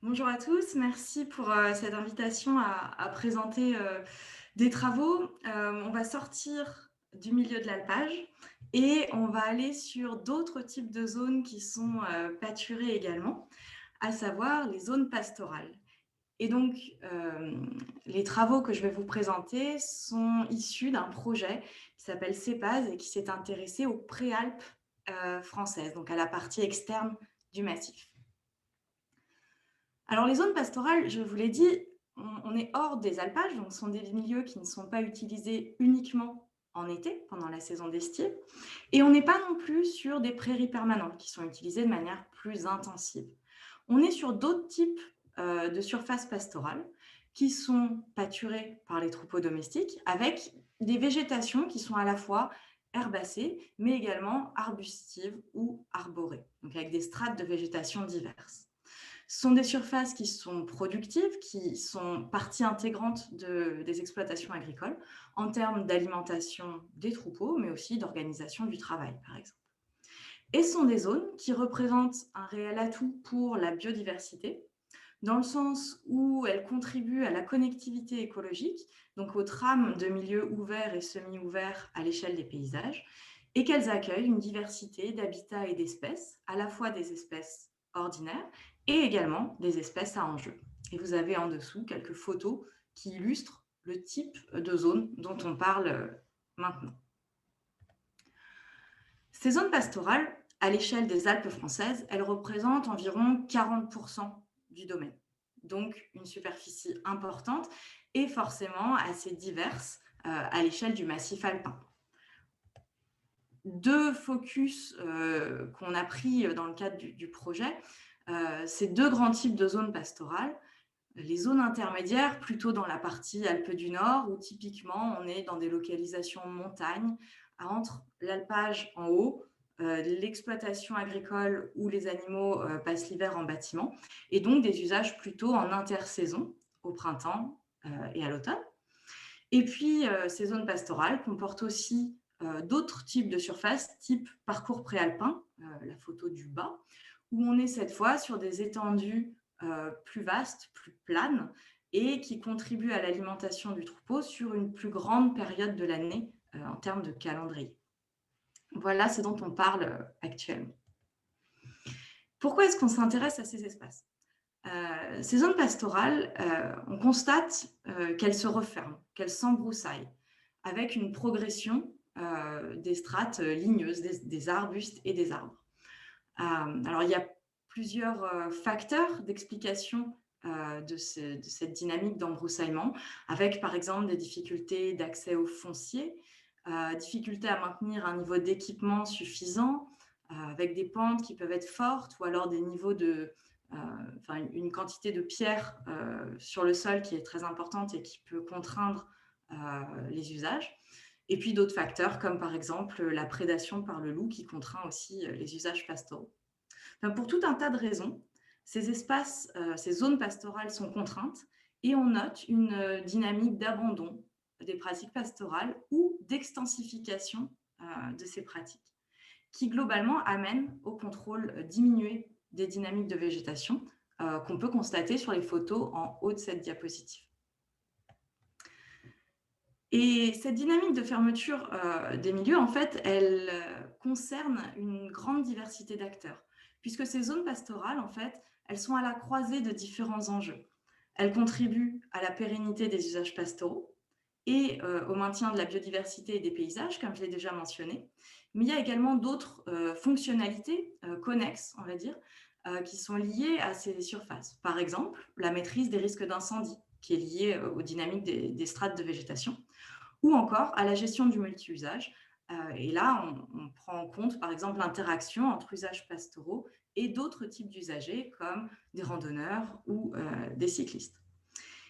Bonjour à tous, merci pour cette invitation à présenter des travaux. On va sortir du milieu de l'alpage et on va aller sur d'autres types de zones qui sont pâturées également, à savoir les zones pastorales. Et donc, les travaux que je vais vous présenter sont issus d'un projet qui s'appelle CEPAS et qui s'est intéressé aux préalpes françaises, donc à la partie externe du massif. Alors, les zones pastorales, je vous l'ai dit, on est hors des alpages, donc ce sont des milieux qui ne sont pas utilisés uniquement en été, pendant la saison d'estive, et on n'est pas non plus sur des prairies permanentes qui sont utilisées de manière plus intensive. On est sur d'autres types de surfaces pastorales qui sont pâturées par les troupeaux domestiques avec des végétations qui sont à la fois herbacées, mais également arbustives ou arborées, donc avec des strates de végétation diverses. Ce sont des surfaces qui sont productives, qui sont partie intégrante des exploitations agricoles en termes d'alimentation des troupeaux, mais aussi d'organisation du travail, par exemple. Et ce sont des zones qui représentent un réel atout pour la biodiversité, dans le sens où elles contribuent à la connectivité écologique, donc aux trames de milieux ouverts et semi-ouverts à l'échelle des paysages, et qu'elles accueillent une diversité d'habitats et d'espèces, à la fois des espèces ordinaires et également des espèces à enjeu. Et vous avez en dessous quelques photos qui illustrent le type de zone dont on parle maintenant. Ces zones pastorales, à l'échelle des Alpes françaises, elles représentent environ 40% du domaine. Donc une superficie importante et forcément assez diverse à l'échelle du massif alpin. Deux focus qu'on a pris dans le cadre du projet, c'est deux grands types de zones pastorales. Les zones intermédiaires, plutôt dans la partie Alpes du Nord, où typiquement on est dans des localisations montagne, entre l'alpage en haut, l'exploitation agricole où les animaux passent l'hiver en bâtiment, et donc des usages plutôt en intersaison, au printemps et à l'automne. Et puis, ces zones pastorales comportent aussi d'autres types de surfaces, type parcours préalpin, la photo du bas, où on est cette fois sur des étendues plus vastes, plus planes, et qui contribuent à l'alimentation du troupeau sur une plus grande période de l'année en termes de calendrier. Voilà ce dont on parle actuellement. Pourquoi est-ce qu'on s'intéresse à ces espaces? Ces zones pastorales, on constate qu'elles se referment, qu'elles s'embroussaillent, avec une progression des strates ligneuses, des arbustes et des arbres. Alors, il y a plusieurs facteurs d'explication de cette dynamique d'embroussaillement, avec par exemple des difficultés d'accès au foncier, difficultés à maintenir un niveau d'équipement suffisant, avec des pentes qui peuvent être fortes, ou alors des niveaux une quantité de pierres sur le sol qui est très importante et qui peut contraindre les usages. Et puis d'autres facteurs, comme par exemple la prédation par le loup qui contraint aussi les usages pastoraux. Enfin, pour tout un tas de raisons, ces espaces, ces zones pastorales sont contraintes et on note une dynamique d'abandon des pratiques pastorales ou d'extensification de ces pratiques, qui globalement amène au contrôle diminué des dynamiques de végétation qu'on peut constater sur les photos en haut de cette diapositive. Et cette dynamique de fermeture des milieux, en fait, elle concerne une grande diversité d'acteurs, puisque ces zones pastorales, en fait, elles sont à la croisée de différents enjeux. Elles contribuent à la pérennité des usages pastoraux et au maintien de la biodiversité et des paysages, comme je l'ai déjà mentionné. Mais il y a également d'autres fonctionnalités connexes, on va dire, qui sont liées à ces surfaces. Par exemple, la maîtrise des risques d'incendie, qui est liée aux dynamiques des strates de végétation, ou encore à la gestion du multi-usage. Et là, on prend en compte, par exemple, l'interaction entre usages pastoraux et d'autres types d'usagers, comme des randonneurs ou des cyclistes.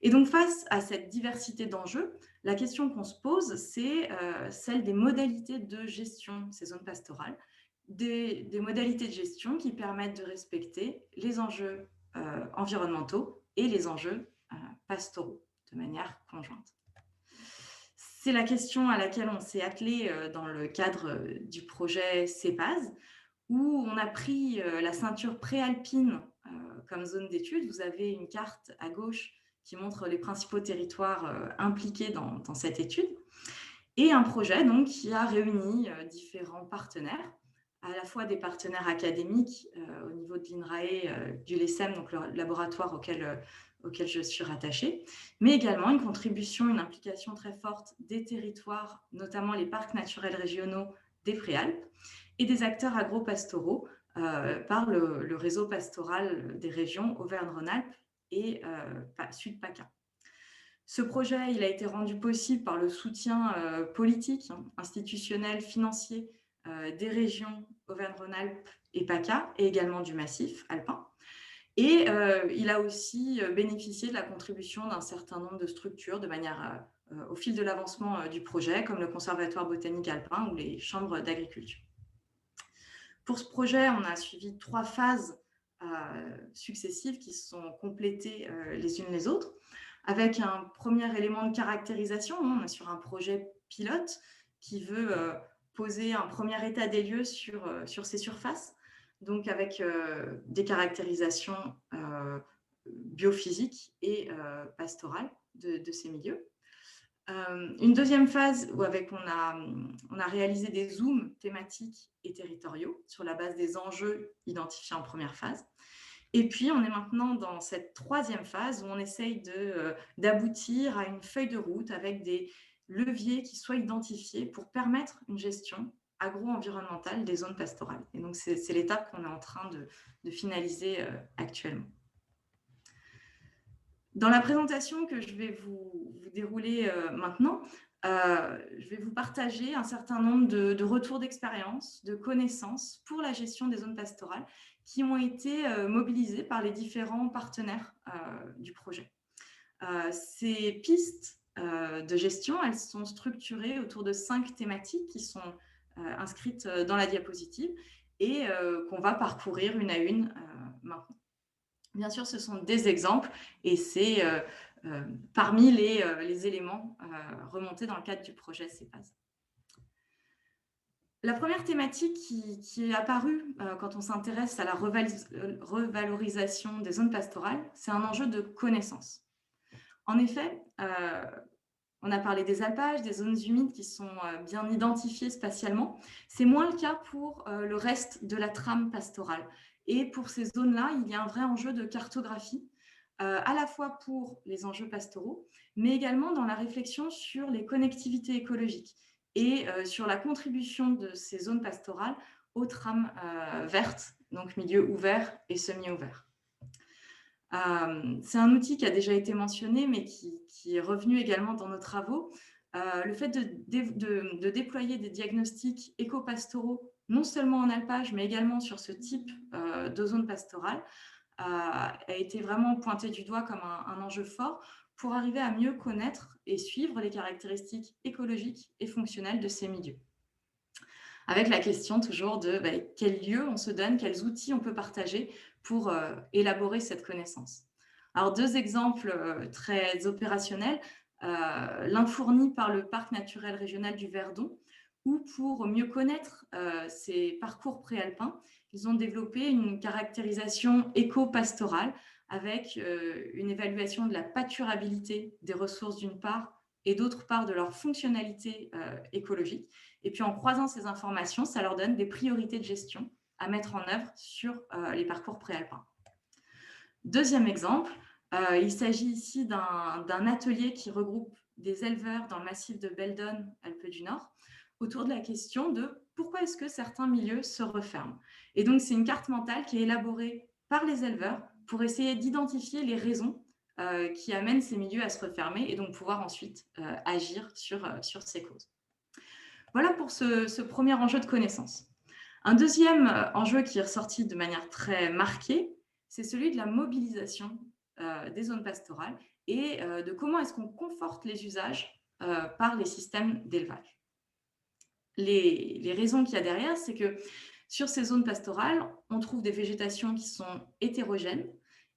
Et donc, face à cette diversité d'enjeux, la question qu'on se pose, c'est celle des modalités de gestion de ces zones pastorales, des modalités de gestion qui permettent de respecter les enjeux environnementaux et les enjeux pastoraux de manière conjointe. C'est la question à laquelle on s'est attelé dans le cadre du projet CEPAS, où on a pris la ceinture préalpine comme zone d'étude. Vous avez une carte à gauche qui montre les principaux territoires impliqués dans cette étude, et un projet donc, qui a réuni différents partenaires, à la fois des partenaires académiques au niveau de l'INRAE, du LECEM, donc le laboratoire auquel je suis rattachée, mais également une contribution, une implication très forte des territoires, notamment les parcs naturels régionaux des Préalpes, et des acteurs agro-pastoraux par le réseau pastoral des régions Auvergne-Rhône-Alpes et Sud-PACA. Ce projet, il a été rendu possible par le soutien politique, institutionnel, financier des régions Auvergne-Rhône-Alpes et PACA, et également du massif alpin. Et il a aussi bénéficié de la contribution d'un certain nombre de structures de manière au fil de l'avancement du projet, comme le Conservatoire botanique alpin ou les chambres d'agriculture. Pour ce projet, on a suivi 3 phases successives qui sont complétées les unes les autres, avec un premier élément de caractérisation. On est sur un projet pilote qui veut poser un premier état des lieux sur ces surfaces, donc avec des caractérisations biophysiques et pastorales de ces milieux. Une deuxième phase où on a réalisé des zooms thématiques et territoriaux sur la base des enjeux identifiés en première phase. Et puis, on est maintenant dans cette troisième phase où on essaye d'aboutir à une feuille de route avec des leviers qui soient identifiés pour permettre une gestion agro-environnementale des zones pastorales. Et donc, c'est l'étape qu'on est en train de finaliser actuellement. Dans la présentation que je vais vous dérouler maintenant, je vais vous partager un certain nombre de retours d'expérience, de connaissances pour la gestion des zones pastorales qui ont été mobilisés par les différents partenaires du projet. Ces pistes de gestion, elles sont structurées autour de 5 thématiques qui sont inscrites dans la diapositive et qu'on va parcourir une à une maintenant. Bien sûr, ce sont des exemples et c'est parmi les éléments remontés dans le cadre du projet CEPAS. La première thématique qui est apparue quand on s'intéresse à la revalorisation des zones pastorales, c'est un enjeu de connaissance. En effet, on a parlé des alpages, des zones humides qui sont bien identifiées spatialement. C'est moins le cas pour le reste de la trame pastorale. Et pour ces zones-là, il y a un vrai enjeu de cartographie, à la fois pour les enjeux pastoraux, mais également dans la réflexion sur les connectivités écologiques et sur la contribution de ces zones pastorales aux trames vertes, donc milieu ouvert et semi-ouvert. C'est un outil qui a déjà été mentionné, mais qui est revenu également dans nos travaux. Le fait de déployer des diagnostics éco-pastoraux, non seulement en alpage, mais également sur ce type de zone pastorale, a été vraiment pointé du doigt comme un enjeu fort pour arriver à mieux connaître et suivre les caractéristiques écologiques et fonctionnelles de ces milieux. Avec la question toujours de quels lieux on se donne, quels outils on peut partager pour élaborer cette connaissance. Alors, 2 exemples très opérationnels, l'un fourni par le Parc naturel régional du Verdon, où pour mieux connaître ces parcours préalpins, ils ont développé une caractérisation éco-pastorale avec une évaluation de la pâturabilité des ressources d'une part et d'autre part de leur fonctionnalité écologique. Et puis en croisant ces informations, ça leur donne des priorités de gestion à mettre en œuvre sur les parcours préalpins. Deuxième exemple, il s'agit ici d'un atelier qui regroupe des éleveurs dans le massif de Beldon, Alpes du Nord, autour de la question de pourquoi est-ce que certains milieux se referment. Et donc, c'est une carte mentale qui est élaborée par les éleveurs pour essayer d'identifier les raisons qui amènent ces milieux à se refermer et donc pouvoir ensuite agir sur ces causes. Voilà pour ce premier enjeu de connaissance. Un deuxième enjeu qui est ressorti de manière très marquée, c'est celui de la mobilisation des zones pastorales et de comment est-ce qu'on conforte les usages par les systèmes d'élevage. Les raisons qu'il y a derrière, c'est que sur ces zones pastorales, on trouve des végétations qui sont hétérogènes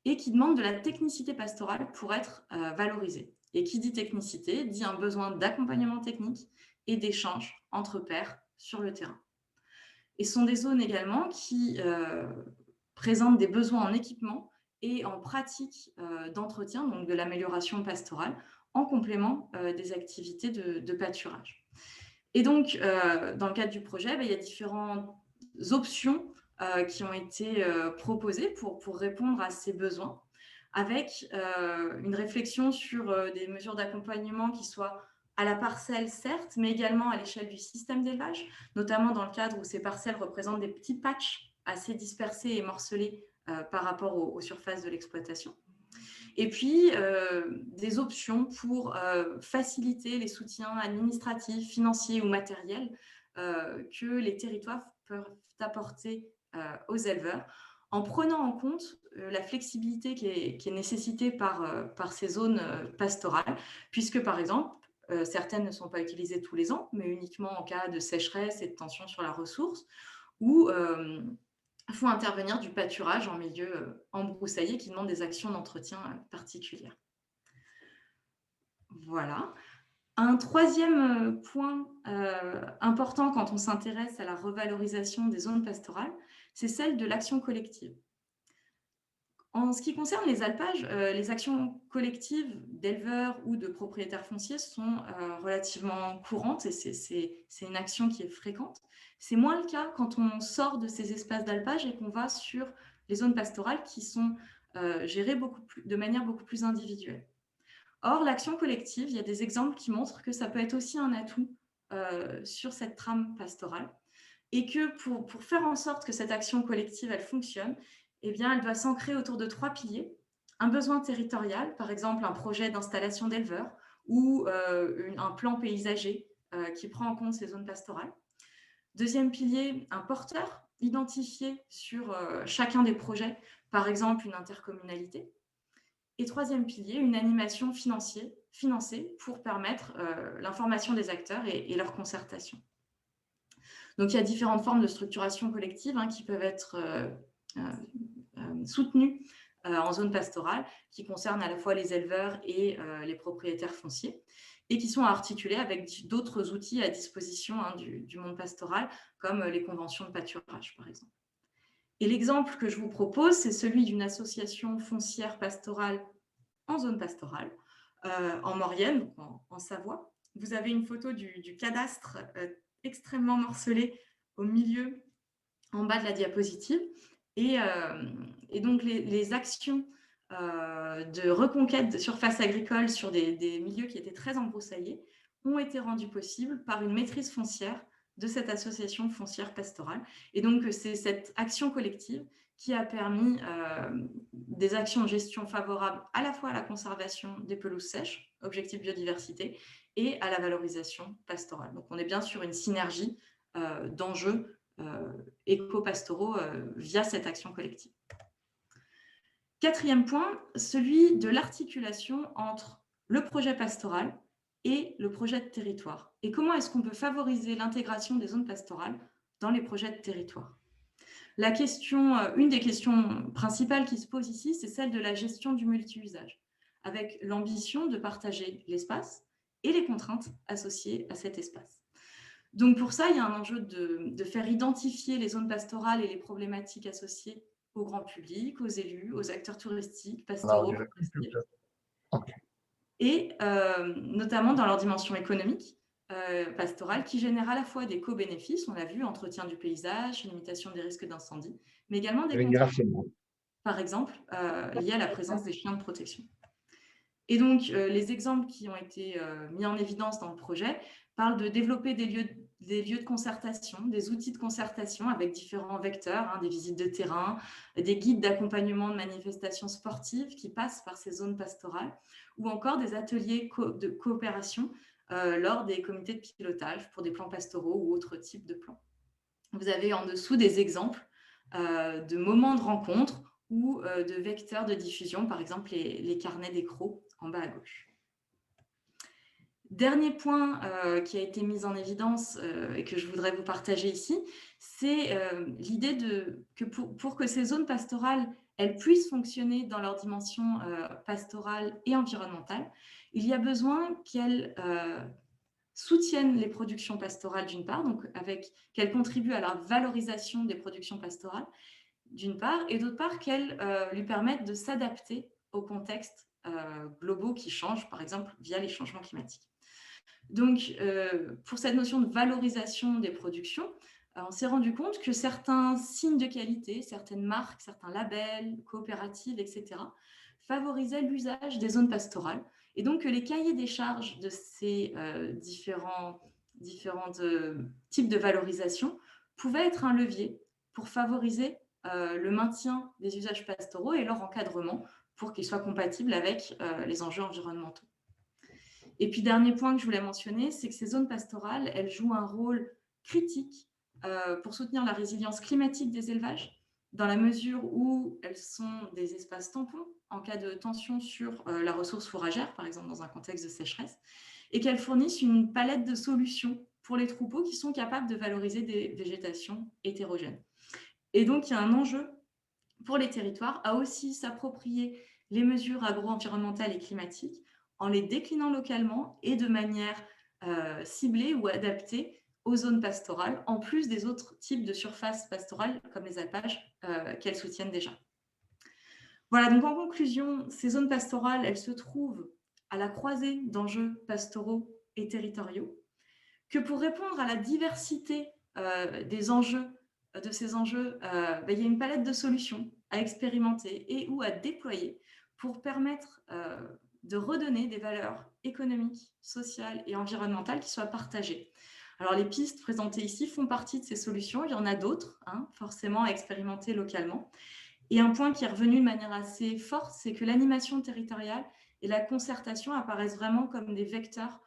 et qui demandent de la technicité pastorale pour être valorisées. Et qui dit technicité, dit un besoin d'accompagnement technique et d'échange entre pairs sur le terrain. Et ce sont des zones également qui présentent des besoins en équipement et en pratique d'entretien, donc de l'amélioration pastorale, en complément des activités de pâturage. Et donc, dans le cadre du projet, il y a différentes options qui ont été proposées pour répondre à ces besoins, avec une réflexion sur des mesures d'accompagnement qui soient à la parcelle, certes, mais également à l'échelle du système d'élevage, notamment dans le cadre où ces parcelles représentent des petits patchs assez dispersés et morcelés par rapport aux surfaces de l'exploitation. Et puis, des options pour faciliter les soutiens administratifs, financiers ou matériels que les territoires peuvent apporter aux éleveurs, en prenant en compte la flexibilité qui est nécessitée par ces zones pastorales, puisque, par exemple, certaines ne sont pas utilisées tous les ans, mais uniquement en cas de sécheresse et de tension sur la ressource, ou font intervenir du pâturage en milieu embroussaillé qui demande des actions d'entretien particulières. Voilà. Un troisième point important quand on s'intéresse à la revalorisation des zones pastorales, c'est celle de l'action collective. En ce qui concerne les alpages, les actions collectives d'éleveurs ou de propriétaires fonciers sont relativement courantes et c'est une action qui est fréquente. C'est moins le cas quand on sort de ces espaces d'alpage et qu'on va sur les zones pastorales qui sont gérées de manière beaucoup plus individuelle. Or, l'action collective, il y a des exemples qui montrent que ça peut être aussi un atout sur cette trame pastorale et que pour faire en sorte que cette action collective, elle fonctionne, eh bien, elle doit s'ancrer autour de 3 piliers. Un besoin territorial, par exemple un projet d'installation d'éleveurs ou un plan paysager qui prend en compte ces zones pastorales. Deuxième pilier, un porteur identifié sur chacun des projets, par exemple une intercommunalité. Et troisième pilier, une animation financée pour permettre l'information des acteurs et leur concertation. Donc, il y a différentes formes de structuration collective qui peuvent être soutenues en zone pastorale, qui concernent à la fois les éleveurs et les propriétaires fonciers, et qui sont articulées avec d'autres outils à disposition du monde pastoral, comme les conventions de pâturage, par exemple. Et l'exemple que je vous propose, c'est celui d'une association foncière pastorale en zone pastorale, en Maurienne, en Savoie. Vous avez une photo du cadastre extrêmement morcelé au milieu, en bas de la diapositive. Et donc, les actions de reconquête de surfaces agricoles sur des milieux qui étaient très embroussaillés ont été rendues possibles par une maîtrise foncière de cette association foncière pastorale. Et donc, c'est cette action collective qui a permis des actions de gestion favorables à la fois à la conservation des pelouses sèches, objectif biodiversité, et à la valorisation pastorale. Donc, on est bien sur une synergie d'enjeux éco-pastoraux via cette action collective. Quatrième point, celui de l'articulation entre le projet pastoral et le projet de territoire. Et comment est-ce qu'on peut favoriser l'intégration des zones pastorales dans les projets de territoire? Une des questions principales qui se pose ici, c'est celle de la gestion du multi-usage, avec l'ambition de partager l'espace et les contraintes associées à cet espace. Donc pour ça, il y a un enjeu de faire identifier les zones pastorales et les problématiques associées au grand public, aux élus, aux acteurs touristiques, pastoraux, et notamment dans leur dimension économique, pastorale, qui génère à la fois des co-bénéfices, on l'a vu, entretien du paysage, limitation des risques d'incendie, mais également des contraintes, par exemple, liées à la présence des chiens de protection. Et donc, les exemples qui ont été mis en évidence dans le projet parlent de développer des lieux de concertation, des outils de concertation avec différents vecteurs, des visites de terrain, des guides d'accompagnement de manifestations sportives qui passent par ces zones pastorales, ou encore des ateliers de coopération lors des comités de pilotage pour des plans pastoraux ou autres types de plans. Vous avez en dessous des exemples de moments de rencontre ou de vecteurs de diffusion, par exemple les carnets d'écrou en bas à gauche. Dernier point qui a été mis en évidence et que je voudrais vous partager ici, c'est l'idée que pour que ces zones pastorales elles puissent fonctionner dans leur dimension pastorale et environnementale, il y a besoin qu'elles soutiennent les productions pastorales d'une part, donc qu'elles contribuent à la valorisation des productions pastorales, d'une part, et d'autre part, qu'elles lui permettent de s'adapter aux contextes globaux qui changent, par exemple via les changements climatiques. Donc, pour cette notion de valorisation des productions, on s'est rendu compte que certains signes de qualité, certaines marques, certains labels, coopératives, etc., favorisaient l'usage des zones pastorales. Et donc, que les cahiers des charges de ces différents types de valorisation pouvaient être un levier pour favoriser le maintien des usages pastoraux et leur encadrement pour qu'ils soient compatibles avec les enjeux environnementaux. Et puis, dernier point que je voulais mentionner, c'est que ces zones pastorales, elles jouent un rôle critique pour soutenir la résilience climatique des élevages, dans la mesure où elles sont des espaces tampons en cas de tension sur la ressource fourragère, par exemple dans un contexte de sécheresse, et qu'elles fournissent une palette de solutions pour les troupeaux qui sont capables de valoriser des végétations hétérogènes. Et donc, il y a un enjeu pour les territoires à aussi s'approprier les mesures agro-environnementales et climatiques en les déclinant localement et de manière ciblée ou adaptée aux zones pastorales, en plus des autres types de surfaces pastorales comme les alpages qu'elles soutiennent déjà. Voilà, donc en conclusion, ces zones pastorales, elles se trouvent à la croisée d'enjeux pastoraux et territoriaux, que pour répondre à la diversité des enjeux, de ces enjeux, il y a une palette de solutions à expérimenter et ou à déployer pour permettre de redonner des valeurs économiques, sociales et environnementales qui soient partagées. Alors les pistes présentées ici font partie de ces solutions, il y en a d'autres, forcément à expérimenter localement. Et un point qui est revenu de manière assez forte, c'est que l'animation territoriale et la concertation apparaissent vraiment comme des vecteurs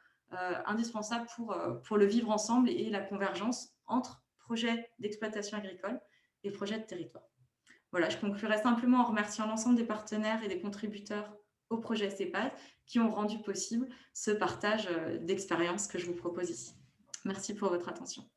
indispensables pour le vivre ensemble et la convergence entre projets d'exploitation agricole et projets de territoire. Voilà, je conclurai simplement en remerciant l'ensemble des partenaires et des contributeurs au projet CEPAD qui ont rendu possible ce partage d'expériences que je vous propose ici. Merci pour votre attention.